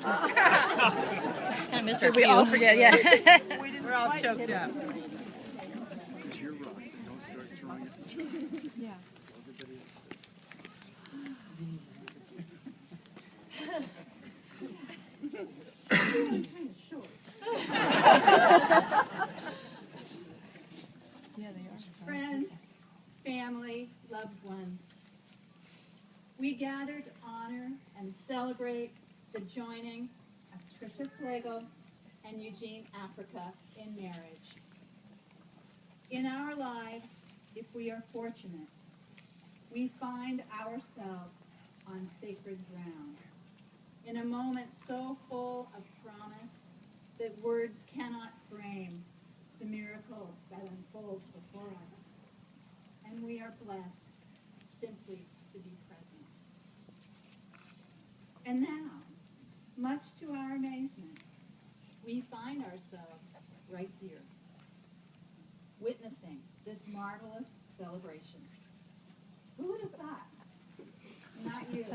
Kind of Mr. We all forget, yeah. We're all choked up. Yeah. Friends, family, loved ones, we gather to honor and celebrate the joining of Tricia Gene and Eugene Africa in marriage. In our lives, if we are fortunate, we find ourselves on sacred ground, in a moment so full of promise that words cannot frame the miracle that unfolds before us. And we are blessed simply to be present. And now, much to our amazement, we find ourselves right here, witnessing this marvelous celebration. Who would have thought? Not you.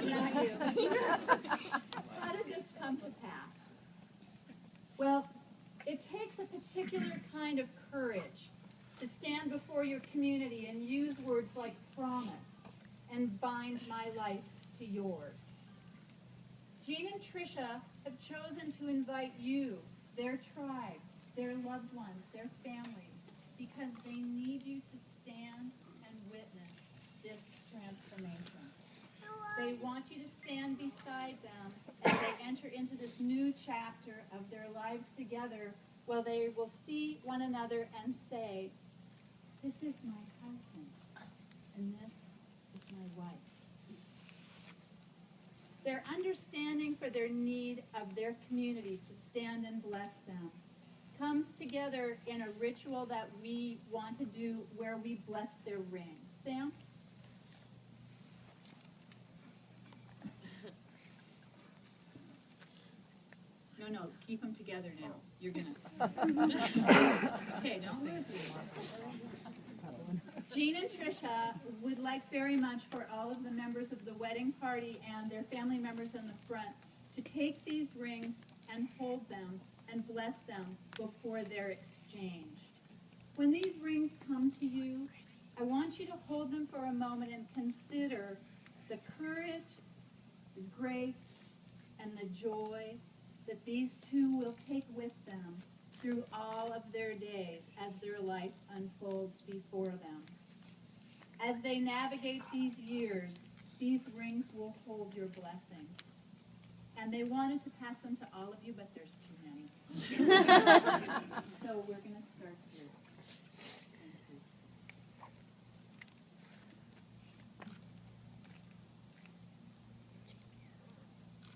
Not you. How did this come to pass? Well, it takes a particular kind of courage to stand before your community and use words like promise and bind my life to yours. Gene and Tricia have chosen to invite you, their tribe, their loved ones, their families, because they need you to stand and witness this transformation. They want you to stand beside them as they enter into this new chapter of their lives together, where they will see one another and say, "This is my husband, and this is my wife." Their understanding for their need of their community to stand and bless them comes together in a ritual that we want to do where we bless their rings. Sam? No, keep them together now. You're gonna. Okay, don't lose them. Gene and Tricia would like very much for all of the members of the wedding party and their family members in the front to take these rings and hold them and bless them before they're exchanged. When these rings come to you, I want you to hold them for a moment and consider the courage, the grace, and the joy that these two will take with them through all of their days as their life unfolds before them. As they navigate these years, these rings will hold your blessings. And they wanted to pass them to all of you, but there's too many. So we're going to start here.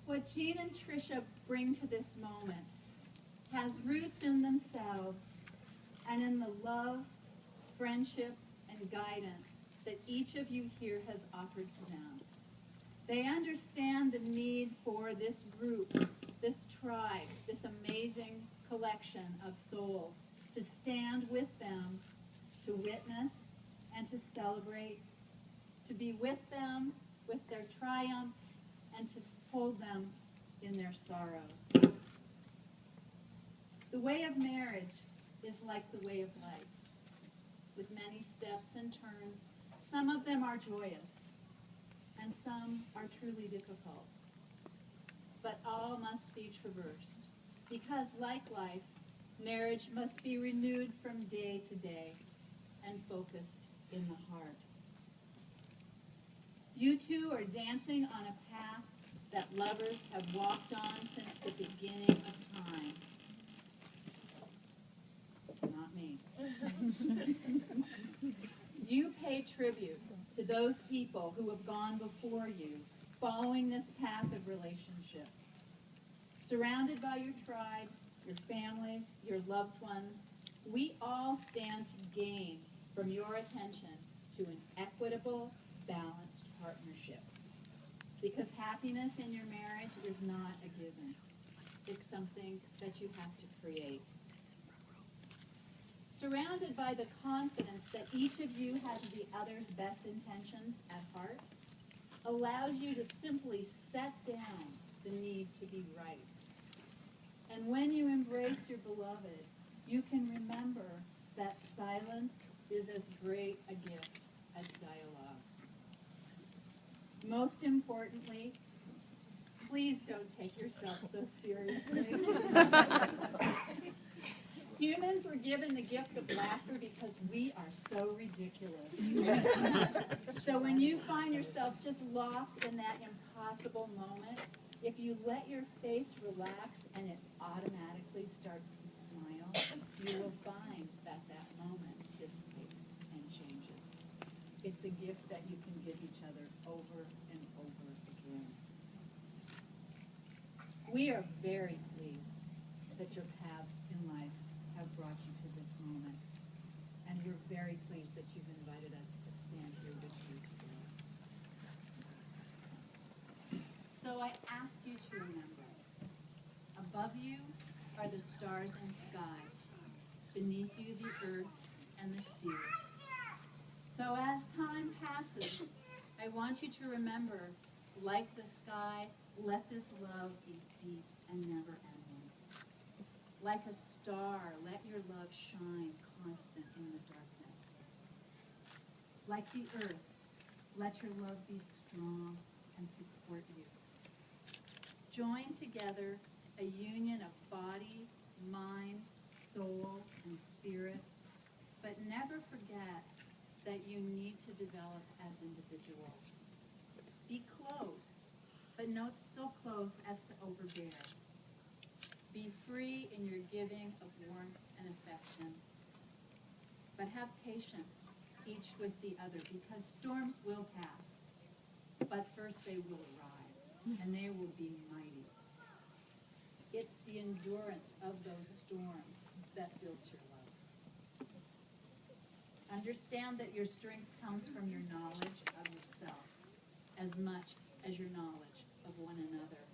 What Gene and Tricia bring to this moment has roots in themselves and in the love, friendship, and guidance that each of you here has offered to them. They understand the need for this group, this tribe, this amazing collection of souls to stand with them, to witness and to celebrate, to be with them with their triumph, and to hold them in their sorrows. The way of marriage is like the way of life, with many steps and turns. Some of them are joyous, and some are truly difficult. But all must be traversed, because like life, marriage must be renewed from day to day and focused in the heart. You two are dancing on a path that lovers have walked on since the beginning of time. Not me. You pay tribute to those people who have gone before you, following this path of relationship. Surrounded by your tribe, your families, your loved ones, we all stand to gain from your attention to an equitable, balanced partnership. Because happiness in your marriage is not a given. It's something that you have to create. Surrounded by the confidence that each of you has the other's best intentions at heart, allows you to simply set down the need to be right. And when you embrace your beloved, you can remember that silence is as great a gift as dialogue. Most importantly, please don't take yourself so seriously. Humans were given the gift of laughter because we are so ridiculous. So when you find yourself just locked in that impossible moment, if you let your face relax and it automatically starts to smile, you will find that that moment dissipates and changes. It's a gift that you can give each other over and over again. We are very pleased that your paths in life have brought you to this moment. And we're very pleased that you've invited us to stand here with you today. So I ask you to remember, above you are the stars and sky, beneath you the earth and the sea. So as time passes, I want you to remember, like the sky, let this love be deep and never ending. Like a star, let your love shine constant in the darkness. Like the earth, let your love be strong and support you. Join together a union of body, mind, soul, and spirit, but never forget that you need to develop as individuals. Be close, but not so close as to overbear. Be free in your giving of warmth and affection, but have patience each with the other, because storms will pass, but first they will arrive, and they will be mighty. It's the endurance of those storms that builds your love. Understand that your strength comes from your knowledge of yourself as much as your knowledge of one another.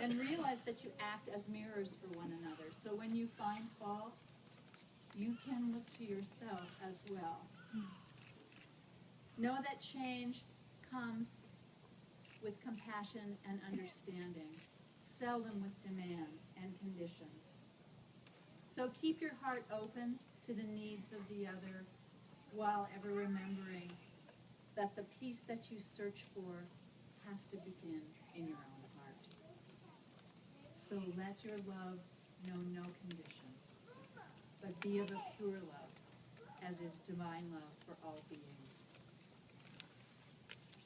And realize that you act as mirrors for one another. So when you find fault, you can look to yourself as well. Know that change comes with compassion and understanding, seldom with demand and conditions. So keep your heart open to the needs of the other, while ever remembering that the peace that you search for has to begin in your own heart. So let your love know no conditions, but be of a pure love, as is divine love for all beings.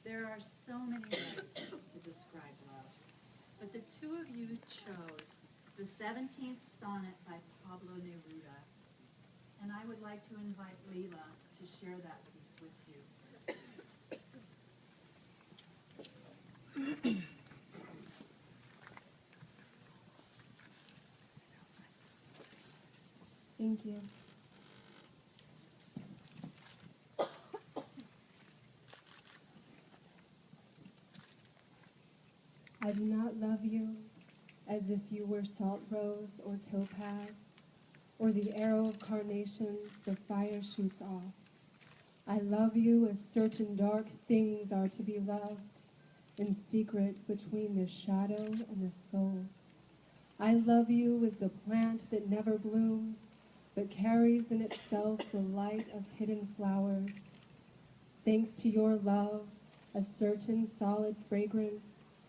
There are so many ways to describe love, but the two of you chose the 17th sonnet by Pablo Neruda, and I would like to invite Leila to share that piece with you. Thank you. I do not love you as if you were salt rose or topaz, or the arrow of carnations the fire shoots off. I love you as certain dark things are to be loved, in secret between the shadow and the soul. I love you as the plant that never blooms, but carries in itself the light of hidden flowers. Thanks to your love, a certain solid fragrance,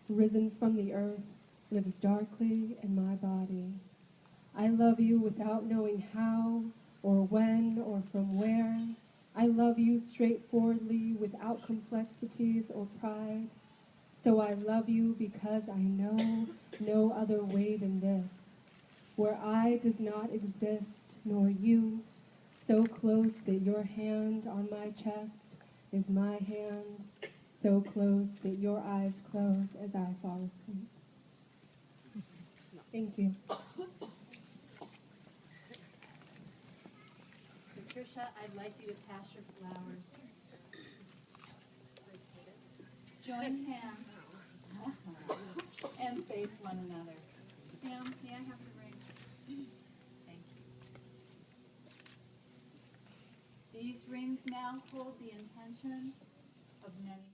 risen from the earth, lives darkly in my body. I love you without knowing how, or when, or from where. I love you straightforwardly, without complexities or pride. So I love you because I know no other way than this, where I does not exist, nor you, so close that your hand on my chest is my hand, so close that your eyes close as I fall asleep. Thank you. So Tricia, I'd like you to pass your flowers. Join hands and face one another. Sam, may I have the rings? Thank you. These rings now hold the intention of many